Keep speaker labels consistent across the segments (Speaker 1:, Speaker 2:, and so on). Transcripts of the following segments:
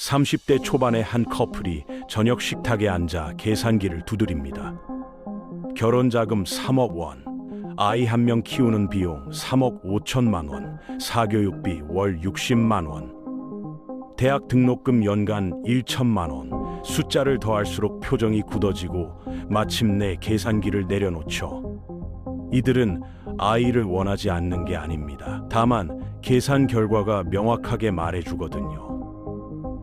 Speaker 1: 30대 초반의 한 커플이 저녁 식탁에 앉아 계산기를 두드립니다. 결혼 자금 3억 원, 아이 한 명 키우는 비용 3억 5천만 원, 사교육비 월 60만 원, 대학 등록금 연간 1천만 원. 숫자를 더할수록 표정이 굳어지고 마침내 계산기를 내려놓죠. 이들은 아이를 원하지 않는 게 아닙니다. 다만 계산 결과가 명확하게 말해주거든요.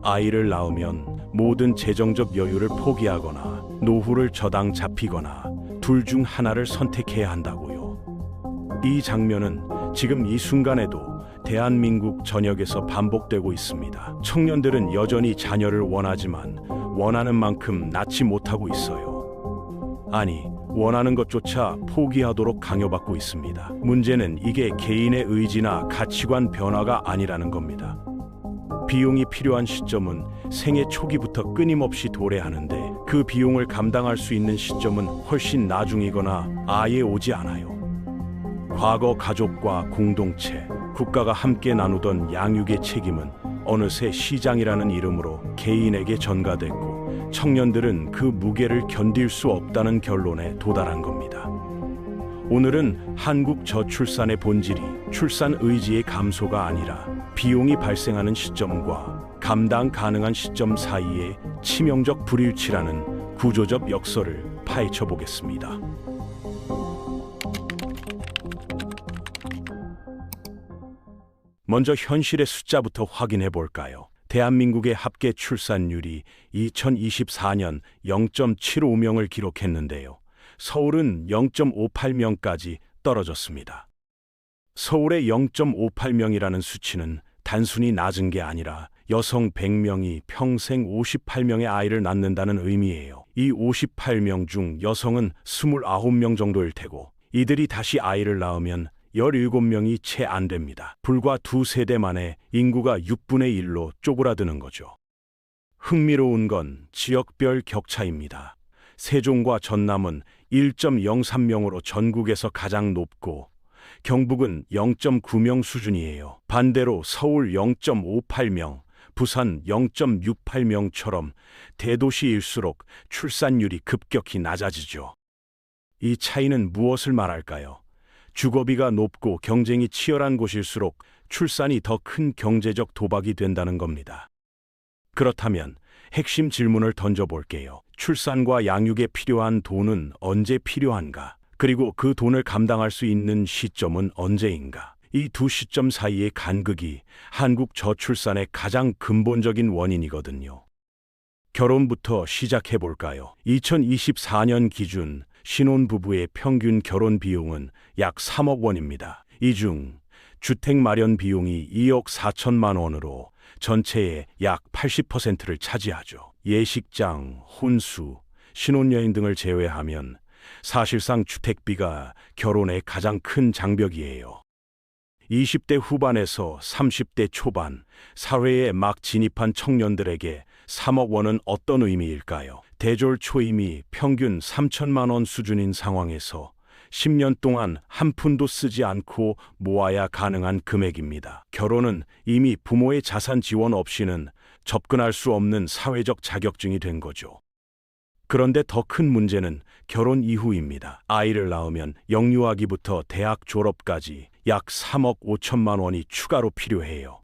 Speaker 1: 아이를 낳으면 모든 재정적 여유를 포기하거나 노후를 저당 잡히거나 둘 중 하나를 선택해야 한다고요. 이 장면은 지금 이 순간에도 대한민국 전역에서 반복되고 있습니다. 청년들은 여전히 자녀를 원하지만 원하는 만큼 낳지 못하고 있어요. 아니, 원하는 것조차 포기하도록 강요받고 있습니다. 문제는 이게 개인의 의지나 가치관 변화가 아니라는 겁니다. 비용이 필요한 시점은 생애 초기부터 끊임없이 도래하는데 그 비용을 감당할 수 있는 시점은 훨씬 나중이거나 아예 오지 않아요. 과거 가족과 공동체, 국가가 함께 나누던 양육의 책임은 어느새 시장이라는 이름으로 개인에게 전가됐고 청년들은 그 무게를 견딜 수 없다는 결론에 도달한 겁니다. 오늘은 한국 저출산의 본질이 출산 의지의 감소가 아니라 비용이 발생하는 시점과 감당 가능한 시점 사이의 치명적 불일치라는 구조적 역설을 파헤쳐 보겠습니다. 먼저 현실의 숫자부터 확인해 볼까요? 대한민국의 합계 출산율이 2024년 0.75명을 기록했는데요. 서울은 0.58명까지 떨어졌습니다. 서울의 0.58명이라는 수치는 단순히 낮은 게 아니라 여성 100명이 평생 58명의 아이를 낳는다는 의미예요. 이 58명 중 여성은 29명 정도일 테고 이들이 다시 아이를 낳으면 17명이 채 안 됩니다. 불과 두 세대 만에 인구가 6분의 1로 쪼그라드는 거죠. 흥미로운 건 지역별 격차입니다. 세종과 전남은 1.03명으로 전국에서 가장 높고 경북은 0.9명 수준이에요. 반대로 서울 0.58명, 부산 0.68명처럼 대도시일수록 출산율이 급격히 낮아지죠. 이 차이는 무엇을 말할까요? 주거비가 높고 경쟁이 치열한 곳일수록 출산이 더 큰 경제적 도박이 된다는 겁니다. 그렇다면 핵심 질문을 던져볼게요. 출산과 양육에 필요한 돈은 언제 필요한가? 그리고 그 돈을 감당할 수 있는 시점은 언제인가? 이 두 시점 사이의 간극이 한국 저출산의 가장 근본적인 원인이거든요. 결혼부터 시작해볼까요? 2024년 기준 신혼부부의 평균 결혼 비용은 약 3억 원입니다. 이 중 주택 마련 비용이 2억 4천만 원으로 전체의 약 80%를 차지하죠. 예식장, 혼수, 신혼여행 등을 제외하면 사실상 주택비가 결혼의 가장 큰 장벽이에요. 20대 후반에서 30대 초반, 사회에 막 진입한 청년들에게 3억 원은 어떤 의미일까요? 대졸 초임이 평균 3천만 원 수준인 상황에서 10년 동안 한 푼도 쓰지 않고 모아야 가능한 금액입니다. 결혼은 이미 부모의 자산 지원 없이는 접근할 수 없는 사회적 자격증이 된 거죠. 그런데 더 큰 문제는 결혼 이후입니다. 아이를 낳으면 영유아기부터 대학 졸업까지 약 3억 5천만 원이 추가로 필요해요.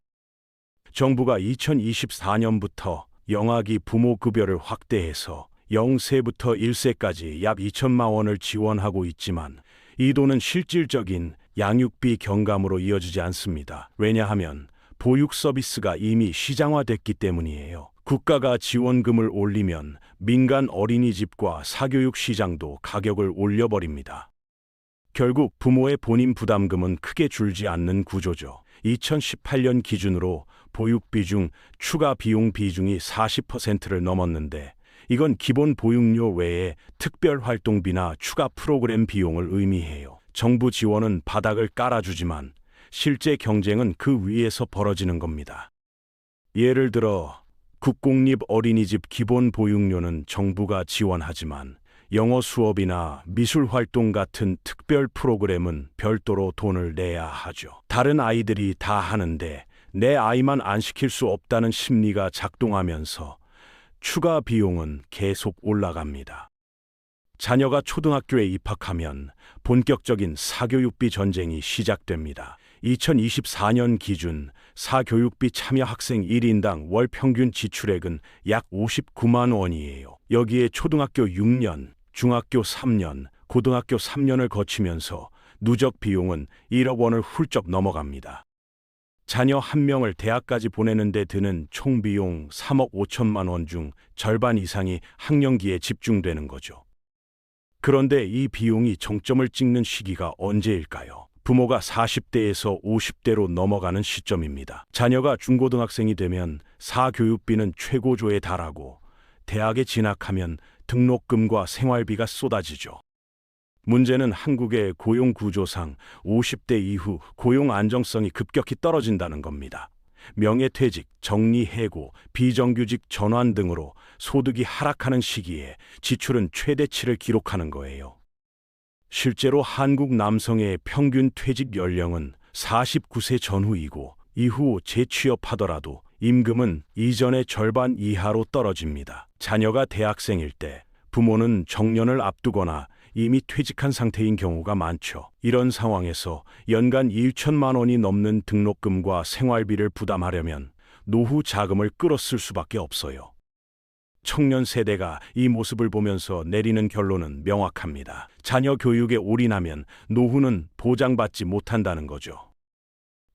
Speaker 1: 정부가 2024년부터 영아기 부모급여를 확대해서 0세부터 1세까지 약 2천만 원을 지원하고 있지만 이 돈은 실질적인 양육비 경감으로 이어지지 않습니다. 왜냐하면 보육 서비스가 이미 시장화됐기 때문이에요. 국가가 지원금을 올리면 민간 어린이집과 사교육 시장도 가격을 올려버립니다. 결국 부모의 본인 부담금은 크게 줄지 않는 구조죠. 2018년 기준으로 보육비 중 추가 비용 비중이 40%를 넘었는데 이건 기본 보육료 외에 특별 활동비나 추가 프로그램 비용을 의미해요. 정부 지원은 바닥을 깔아주지만 실제 경쟁은 그 위에서 벌어지는 겁니다. 예를 들어 국공립 어린이집 기본 보육료는 정부가 지원하지만 영어 수업이나 미술 활동 같은 특별 프로그램은 별도로 돈을 내야 하죠. 다른 아이들이 다 하는데 내 아이만 안 시킬 수 없다는 심리가 작동하면서 추가 비용은 계속 올라갑니다. 자녀가 초등학교에 입학하면 본격적인 사교육비 전쟁이 시작됩니다. 2024년 기준 사교육비 참여 학생 1인당 월 평균 지출액은 약 59만 원이에요. 여기에 초등학교 6년, 중학교 3년, 고등학교 3년을 거치면서 누적 비용은 1억 원을 훌쩍 넘어갑니다. 자녀 한 명을 대학까지 보내는 데 드는 총 비용 3억 5천만 원 중 절반 이상이 학령기에 집중되는 거죠. 그런데 이 비용이 정점을 찍는 시기가 언제일까요? 부모가 40대에서 50대로 넘어가는 시점입니다. 자녀가 중고등학생이 되면 사교육비는 최고조에 달하고 대학에 진학하면 등록금과 생활비가 쏟아지죠. 문제는 한국의 고용 구조상 50대 이후 고용 안정성이 급격히 떨어진다는 겁니다. 명예퇴직, 정리해고, 비정규직 전환 등으로 소득이 하락하는 시기에 지출은 최대치를 기록하는 거예요. 실제로 한국 남성의 평균 퇴직 연령은 49세 전후이고 이후 재취업하더라도 임금은 이전의 절반 이하로 떨어집니다. 자녀가 대학생일 때 부모는 정년을 앞두거나 이미 퇴직한 상태인 경우가 많죠. 이런 상황에서 연간 1천만 원이 넘는 등록금과 생활비를 부담하려면 노후 자금을 끌어쓸 수밖에 없어요. 청년 세대가 이 모습을 보면서 내리는 결론은 명확합니다. 자녀 교육에 올인하면 노후는 보장받지 못한다는 거죠.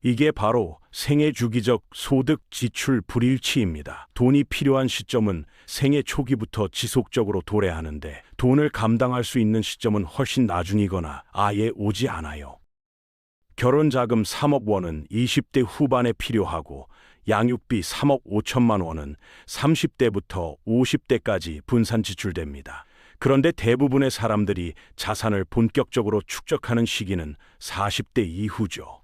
Speaker 1: 이게 바로 생애 주기적 소득 지출 불일치입니다. 돈이 필요한 시점은 생애 초기부터 지속적으로 도래하는데 돈을 감당할 수 있는 시점은 훨씬 나중이거나 아예 오지 않아요. 결혼 자금 3억 원은 20대 후반에 필요하고 양육비 3억 5천만 원은 30대부터 50대까지 분산 지출됩니다. 그런데 대부분의 사람들이 자산을 본격적으로 축적하는 시기는 40대 이후죠.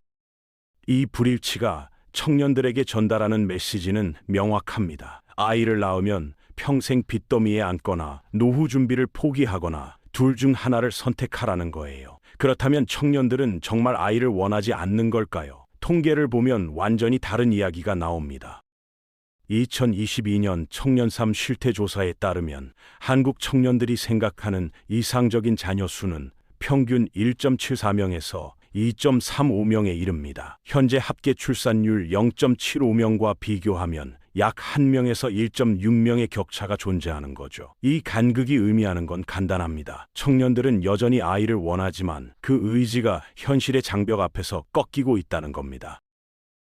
Speaker 1: 이 불일치가 청년들에게 전달하는 메시지는 명확합니다. 아이를 낳으면 평생 빚더미에 앉거나 노후 준비를 포기하거나 둘 중 하나를 선택하라는 거예요. 그렇다면 청년들은 정말 아이를 원하지 않는 걸까요? 통계를 보면 완전히 다른 이야기가 나옵니다. 2022년 청년삶 실태조사에 따르면 한국 청년들이 생각하는 이상적인 자녀 수는 평균 1.74명에서 2.35명에 이릅니다. 현재 합계 출산율 0.75명과 비교하면 약 1명에서 1.6명의 격차가 존재하는 거죠. 이 간극이 의미하는 건 간단합니다. 청년들은 여전히 아이를 원하지만 그 의지가 현실의 장벽 앞에서 꺾이고 있다는 겁니다.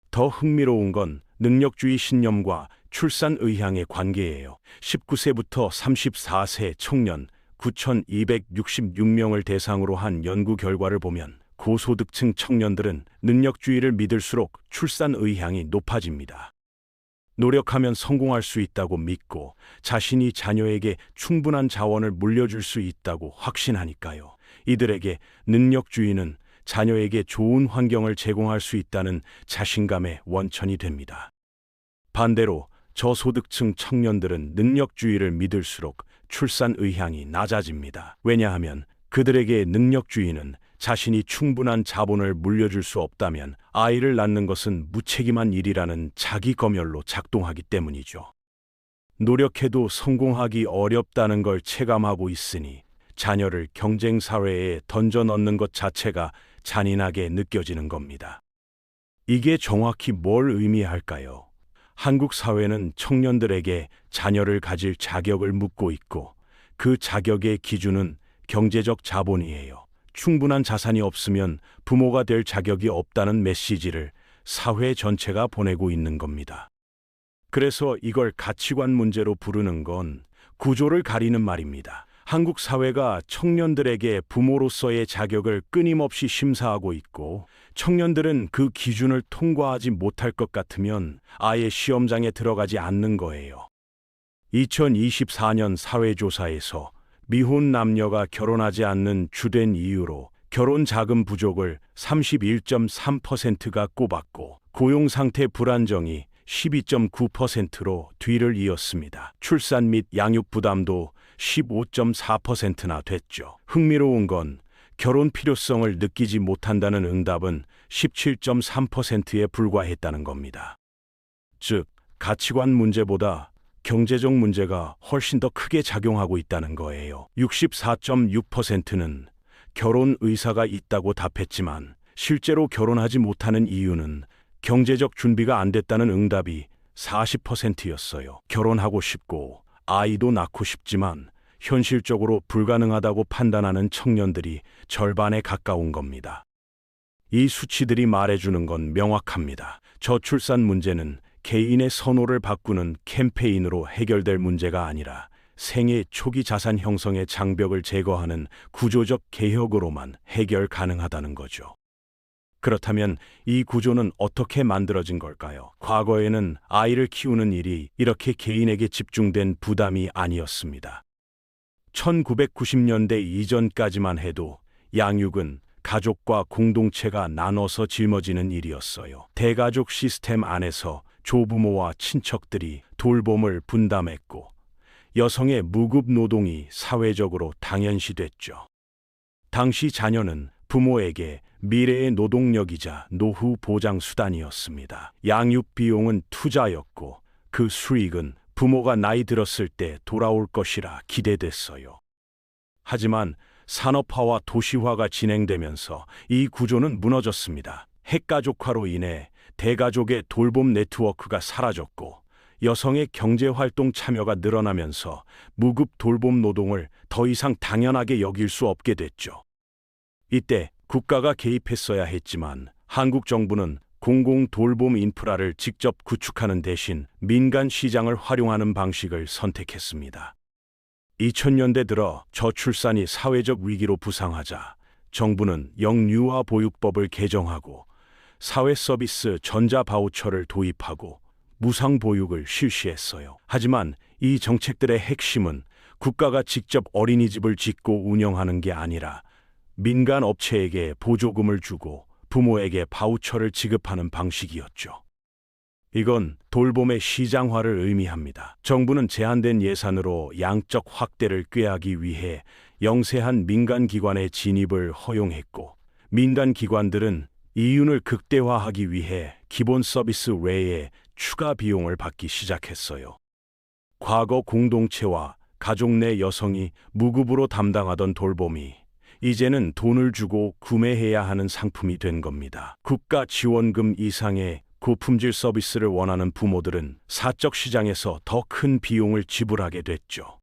Speaker 1: 더 흥미로운 건 능력주의 신념과 출산 의향의 관계예요. 19세부터 34세 청년 9,266명을 대상으로 한 연구 결과를 보면 고소득층 청년들은 능력주의를 믿을수록 출산 의향이 높아집니다. 노력하면 성공할 수 있다고 믿고 자신이 자녀에게 충분한 자원을 물려줄 수 있다고 확신하니까요. 이들에게 능력주의는 자녀에게 좋은 환경을 제공할 수 있다는 자신감의 원천이 됩니다. 반대로 저소득층 청년들은 능력주의를 믿을수록 출산 의향이 낮아집니다. 왜냐하면 그들에게 능력주의는 자신이 충분한 자본을 물려줄 수 없다면 아이를 낳는 것은 무책임한 일이라는 자기 검열로 작동하기 때문이죠. 노력해도 성공하기 어렵다는 걸 체감하고 있으니 자녀를 경쟁 사회에 던져 넣는 것 자체가 잔인하게 느껴지는 겁니다. 이게 정확히 뭘 의미할까요? 한국 사회는 청년들에게 자녀를 가질 자격을 묻고 있고 그 자격의 기준은 경제적 자본이에요. 충분한 자산이 없으면 부모가 될 자격이 없다는 메시지를 사회 전체가 보내고 있는 겁니다. 그래서 이걸 가치관 문제로 부르는 건 구조를 가리는 말입니다. 한국 사회가 청년들에게 부모로서의 자격을 끊임없이 심사하고 있고 청년들은 그 기준을 통과하지 못할 것 같으면 아예 시험장에 들어가지 않는 거예요. 2024년 사회조사에서 미혼 남녀가 결혼하지 않는 주된 이유로 결혼 자금 부족을 31.3%가 꼽았고 고용 상태 불안정이 12.9%로 뒤를 이었습니다. 출산 및 양육 부담도 15.4%나 됐죠. 흥미로운 건 결혼 필요성을 느끼지 못한다는 응답은 17.3%에 불과했다는 겁니다. 즉, 가치관 문제보다 경제적 문제가 훨씬 더 크게 작용하고 있다는 거예요. 64.6%는 결혼 의사가 있다고 답했지만 실제로 결혼하지 못하는 이유는 경제적 준비가 안 됐다는 응답이 40%였어요. 결혼하고 싶고 아이도 낳고 싶지만 현실적으로 불가능하다고 판단하는 청년들이 절반에 가까운 겁니다. 이 수치들이 말해주는 건 명확합니다. 저출산 문제는 개인의 선호를 바꾸는 캠페인으로 해결될 문제가 아니라 생애 초기 자산 형성의 장벽을 제거하는 구조적 개혁으로만 해결 가능하다는 거죠. 그렇다면 이 구조는 어떻게 만들어진 걸까요? 과거에는 아이를 키우는 일이 이렇게 개인에게 집중된 부담이 아니었습니다. 1990년대 이전까지만 해도 양육은 가족과 공동체가 나눠서 짊어지는 일이었어요. 대가족 시스템 안에서 조부모와 친척들이 돌봄을 분담했고 여성의 무급 노동이 사회적으로 당연시됐죠. 당시 자녀는 부모에게 미래의 노동력이자 노후 보장 수단이었습니다. 양육 비용은 투자였고 그 수익은 부모가 나이 들었을 때 돌아올 것이라 기대됐어요. 하지만 산업화와 도시화가 진행되면서 이 구조는 무너졌습니다. 핵가족화로 인해 대가족의 돌봄 네트워크가 사라졌고 여성의 경제활동 참여가 늘어나면서 무급 돌봄 노동을 더 이상 당연하게 여길 수 없게 됐죠. 이때 국가가 개입했어야 했지만 한국 정부는 공공 돌봄 인프라를 직접 구축하는 대신 민간 시장을 활용하는 방식을 선택했습니다. 2000년대 들어 저출산이 사회적 위기로 부상하자 정부는 영유아 보육법을 개정하고 사회 서비스 전자 바우처를 도입하고 무상 보육을 실시했어요. 하지만 이 정책들의 핵심은 국가가 직접 어린이집을 짓고 운영하는 게 아니라 민간 업체에게 보조금을 주고 부모에게 바우처를 지급하는 방식이었죠. 이건 돌봄의 시장화를 의미합니다. 정부는 제한된 예산으로 양적 확대를 꾀하기 위해 영세한 민간 기관의 진입을 허용했고 민간 기관들은 이윤을 극대화하기 위해 기본 서비스 외에 추가 비용을 받기 시작했어요. 과거 공동체와 가족 내 여성이 무급으로 담당하던 돌봄이 이제는 돈을 주고 구매해야 하는 상품이 된 겁니다. 국가 지원금 이상의 고품질 서비스를 원하는 부모들은 사적 시장에서 더 큰 비용을 지불하게 됐죠.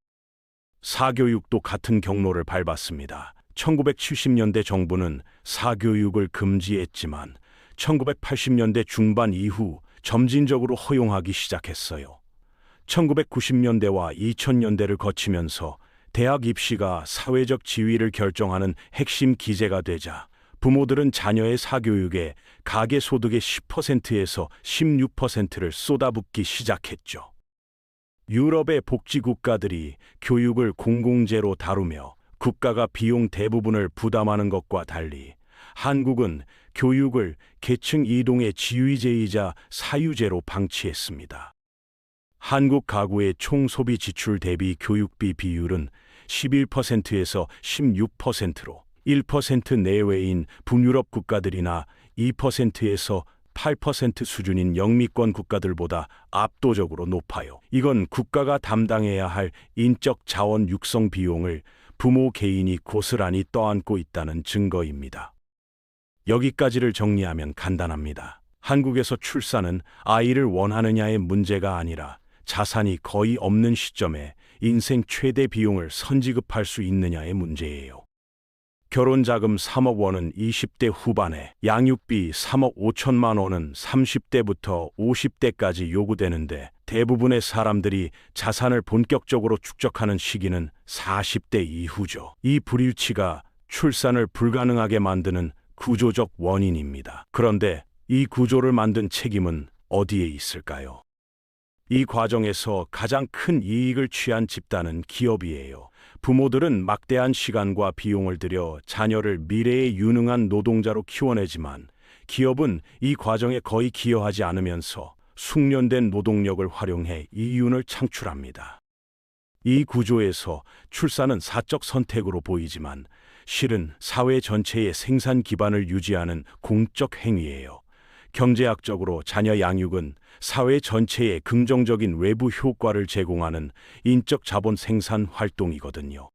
Speaker 1: 사교육도 같은 경로를 밟았습니다. 1970년대 정부는 사교육을 금지했지만 1980년대 중반 이후 점진적으로 허용하기 시작했어요. 1990년대와 2000년대를 거치면서 대학 입시가 사회적 지위를 결정하는 핵심 기제가 되자 부모들은 자녀의 사교육에 가계소득의 10%에서 16%를 쏟아붓기 시작했죠. 유럽의 복지국가들이 교육을 공공재로 다루며 국가가 비용 대부분을 부담하는 것과 달리 한국은 교육을 계층 이동의 지위제이자 사유제로 방치했습니다. 한국 가구의 총 소비 지출 대비 교육비 비율은 11%에서 16%로 1% 내외인 북유럽 국가들이나 2%에서 8% 수준인 영미권 국가들보다 압도적으로 높아요. 이건 국가가 담당해야 할 인적 자원 육성 비용을 부모 개인이 고스란히 떠안고 있다는 증거입니다. 여기까지를 정리하면 간단합니다. 한국에서 출산은 아이를 원하느냐의 문제가 아니라 자산이 거의 없는 시점에 인생 최대 비용을 선지급할 수 있느냐의 문제예요. 결혼자금 3억 원은 20대 후반에, 양육비 3억 5천만 원은 30대부터 50대까지 요구되는데 대부분의 사람들이 자산을 본격적으로 축적하는 시기는 40대 이후죠. 이 불일치가 출산을 불가능하게 만드는 구조적 원인입니다. 그런데 이 구조를 만든 책임은 어디에 있을까요? 이 과정에서 가장 큰 이익을 취한 집단은 기업이에요. 부모들은 막대한 시간과 비용을 들여 자녀를 미래의 유능한 노동자로 키워내지만 기업은 이 과정에 거의 기여하지 않으면서 숙련된 노동력을 활용해 이윤을 창출합니다. 이 구조에서 출산은 사적 선택으로 보이지만 실은 사회 전체의 생산 기반을 유지하는 공적 행위예요. 경제학적으로 자녀 양육은 사회 전체에 긍정적인 외부 효과를 제공하는 인적 자본 생산 활동이거든요.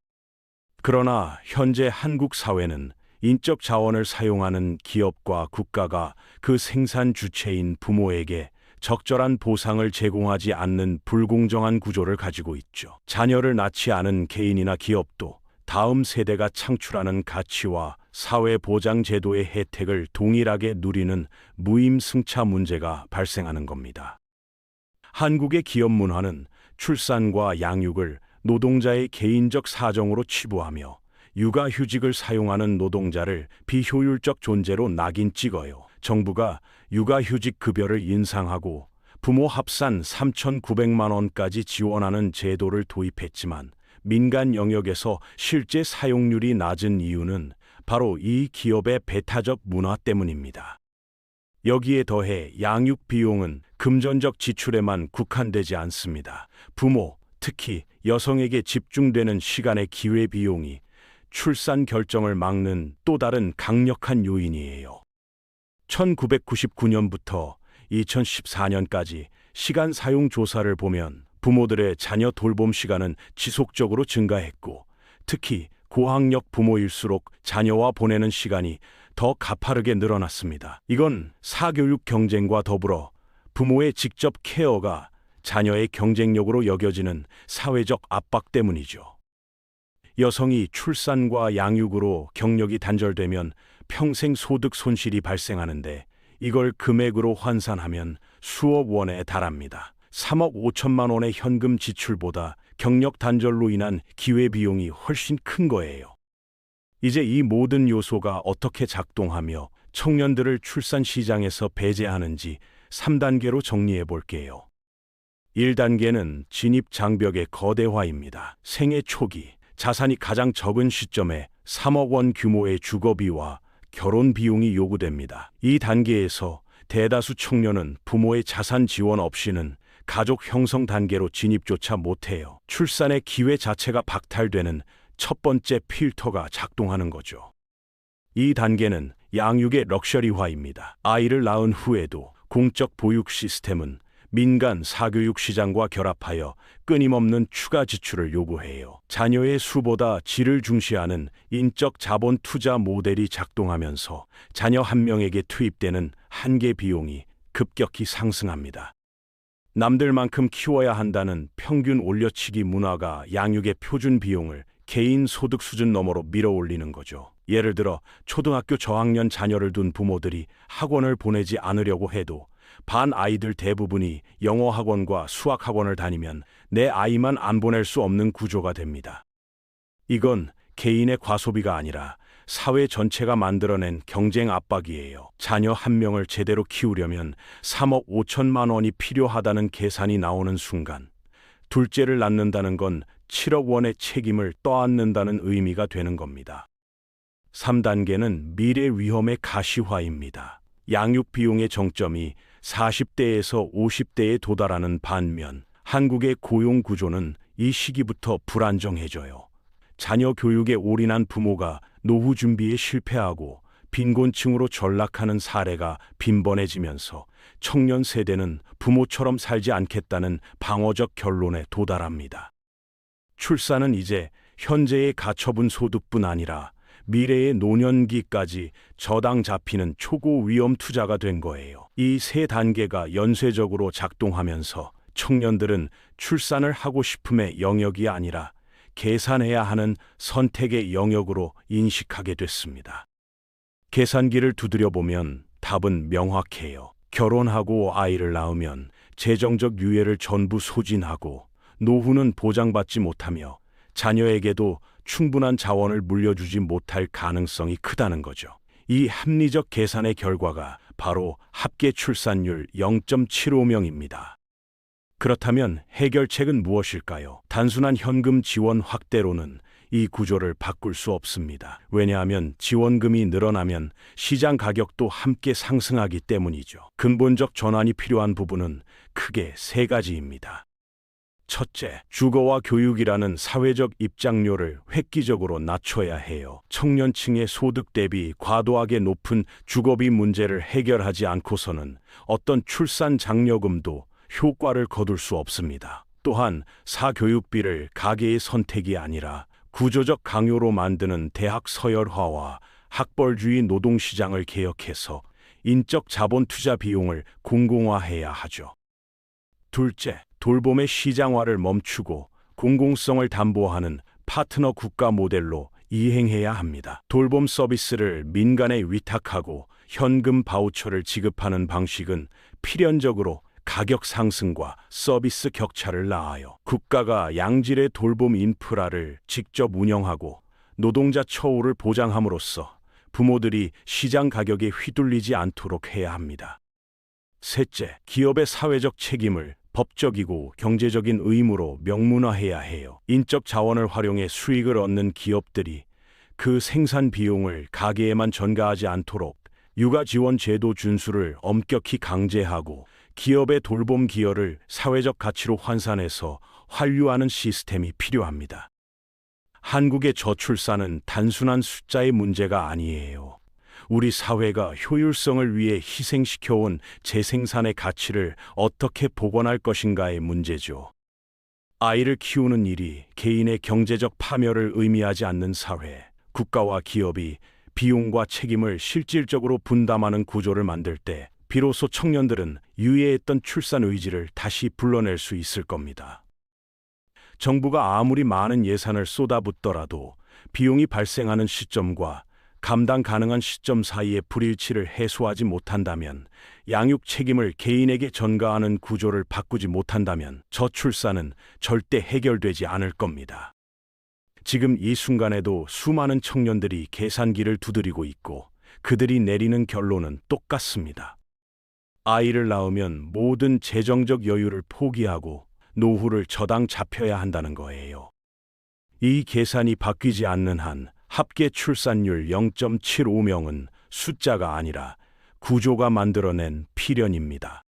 Speaker 1: 그러나 현재 한국 사회는 인적 자원을 사용하는 기업과 국가가 그 생산 주체인 부모에게 적절한 보상을 제공하지 않는 불공정한 구조를 가지고 있죠. 자녀를 낳지 않은 개인이나 기업도 다음 세대가 창출하는 가치와 사회 보장 제도의 혜택을 동일하게 누리는 무임승차 문제가 발생하는 겁니다. 한국의 기업 문화는 출산과 양육을 노동자의 개인적 사정으로 치부하며 육아휴직을 사용하는 노동자를 비효율적 존재로 낙인 찍어요. 정부가 육아휴직 급여를 인상하고 부모 합산 3,900만 원까지 지원하는 제도를 도입했지만 민간 영역에서 실제 사용률이 낮은 이유는 바로 이 기업의 배타적 문화 때문입니다. 여기에 더해 양육 비용은 금전적 지출에만 국한되지 않습니다. 부모, 특히 여성에게 집중되는 시간의 기회 비용이 출산 결정을 막는 또 다른 강력한 요인이에요. 1999년부터 2014년까지 시간 사용 조사를 보면 부모들의 자녀 돌봄 시간은 지속적으로 증가했고, 특히 고학력 부모일수록 자녀와 보내는 시간이 더 가파르게 늘어났습니다. 이건 사교육 경쟁과 더불어 부모의 직접 케어가 자녀의 경쟁력으로 여겨지는 사회적 압박 때문이죠. 여성이 출산과 양육으로 경력이 단절되면 평생 소득 손실이 발생하는데, 이걸 금액으로 환산하면 수억 원에 달합니다. 3억 5천만 원의 현금 지출보다 경력 단절로 인한 기회비용이 훨씬 큰 거예요. 이제 이 모든 요소가 어떻게 작동하며 청년들을 출산 시장에서 배제하는지 3단계로 정리해 볼게요. 1단계는 진입 장벽의 거대화입니다. 생애 초기, 자산이 가장 적은 시점에 3억 원 규모의 주거비와 결혼 비용이 요구됩니다. 이 단계에서 대다수 청년은 부모의 자산 지원 없이는 가족 형성 단계로 진입조차 못해요. 출산의 기회 자체가 박탈되는 첫 번째 필터가 작동하는 거죠. 이 단계는 양육의 럭셔리화입니다. 아이를 낳은 후에도 공적 보육 시스템은 민간 사교육 시장과 결합하여 끊임없는 추가 지출을 요구해요. 자녀의 수보다 질을 중시하는 인적 자본 투자 모델이 작동하면서 자녀 한 명에게 투입되는 한개 비용이 급격히 상승합니다. 남들만큼 키워야 한다는 평균 올려치기 문화가 양육의 표준 비용을 개인 소득 수준 너머로 밀어올리는 거죠. 예를 들어 초등학교 저학년 자녀를 둔 부모들이 학원을 보내지 않으려고 해도 반 아이들 대부분이 영어 학원과 수학 학원을 다니면 내 아이만 안 보낼 수 없는 구조가 됩니다. 이건 개인의 과소비가 아니라 사회 전체가 만들어낸 경쟁 압박이에요. 자녀 한 명을 제대로 키우려면 3억 5천만 원이 필요하다는 계산이 나오는 순간, 둘째를 낳는다는 건 7억 원의 책임을 떠안는다는 의미가 되는 겁니다. 3단계는 미래 위험의 가시화입니다. 양육 비용의 정점이 40대에서 50대에 도달하는 반면 한국의 고용 구조는 이 시기부터 불안정해져요. 자녀 교육에 올인한 부모가 노후 준비에 실패하고 빈곤층으로 전락하는 사례가 빈번해지면서 청년 세대는 부모처럼 살지 않겠다는 방어적 결론에 도달합니다. 출산은 이제 현재의 가처분 소득뿐 아니라 미래의 노년기까지 저당 잡히는 초고 위험 투자가 된 거예요. 이 세 단계가 연쇄적으로 작동하면서 청년들은 출산을 하고 싶음의 영역이 아니라 계산해야 하는 선택의 영역으로 인식하게 됐습니다. 계산기를 두드려보면 답은 명확해요. 결혼하고 아이를 낳으면 재정적 유예를 전부 소진하고 노후는 보장받지 못하며 자녀에게도 충분한 자원을 물려주지 못할 가능성이 크다는 거죠. 이 합리적 계산의 결과가 바로 합계 출산율 0.75명입니다. 그렇다면 해결책은 무엇일까요? 단순한 현금 지원 확대로는 이 구조를 바꿀 수 없습니다. 왜냐하면 지원금이 늘어나면 시장 가격도 함께 상승하기 때문이죠. 근본적 전환이 필요한 부분은 크게 세 가지입니다. 첫째, 주거와 교육이라는 사회적 입장료를 획기적으로 낮춰야 해요. 청년층의 소득 대비 과도하게 높은 주거비 문제를 해결하지 않고서는 어떤 출산 장려금도 효과를 거둘 수 없습니다. 또한 사교육비를 가계의 선택이 아니라 구조적 강요로 만드는 대학 서열화와 학벌주의 노동시장을 개혁해서 인적 자본 투자 비용을 공공화해야 하죠. 둘째, 돌봄의 시장화를 멈추고 공공성을 담보하는 파트너 국가 모델로 이행해야 합니다. 돌봄 서비스를 민간에 위탁하고 현금 바우처를 지급하는 방식은 필연적으로 가격 상승과 서비스 격차를 낳아요. 국가가 양질의 돌봄 인프라를 직접 운영하고 노동자 처우를 보장함으로써 부모들이 시장 가격에 휘둘리지 않도록 해야 합니다. 셋째, 기업의 사회적 책임을 법적이고 경제적인 의무로 명문화해야 해요. 인적 자원을 활용해 수익을 얻는 기업들이 그 생산 비용을 가계에만 전가하지 않도록 육아 지원 제도 준수를 엄격히 강제하고 기업의 돌봄 기여를 사회적 가치로 환산해서 환류하는 시스템이 필요합니다. 한국의 저출산은 단순한 숫자의 문제가 아니에요. 우리 사회가 효율성을 위해 희생시켜온 재생산의 가치를 어떻게 복원할 것인가의 문제죠. 아이를 키우는 일이 개인의 경제적 파멸을 의미하지 않는 사회, 국가와 기업이 비용과 책임을 실질적으로 분담하는 구조를 만들 때 비로소 청년들은 유예했던 출산 의지를 다시 불러낼 수 있을 겁니다. 정부가 아무리 많은 예산을 쏟아붓더라도 비용이 발생하는 시점과 감당 가능한 시점 사이의 불일치를 해소하지 못한다면, 양육 책임을 개인에게 전가하는 구조를 바꾸지 못한다면 저출산은 절대 해결되지 않을 겁니다. 지금 이 순간에도 수많은 청년들이 계산기를 두드리고 있고 그들이 내리는 결론은 똑같습니다. 아이를 낳으면 모든 재정적 여유를 포기하고 노후를 저당 잡혀야 한다는 거예요. 이 계산이 바뀌지 않는 한 합계 출산율 0.75명은 숫자가 아니라 구조가 만들어낸 필연입니다.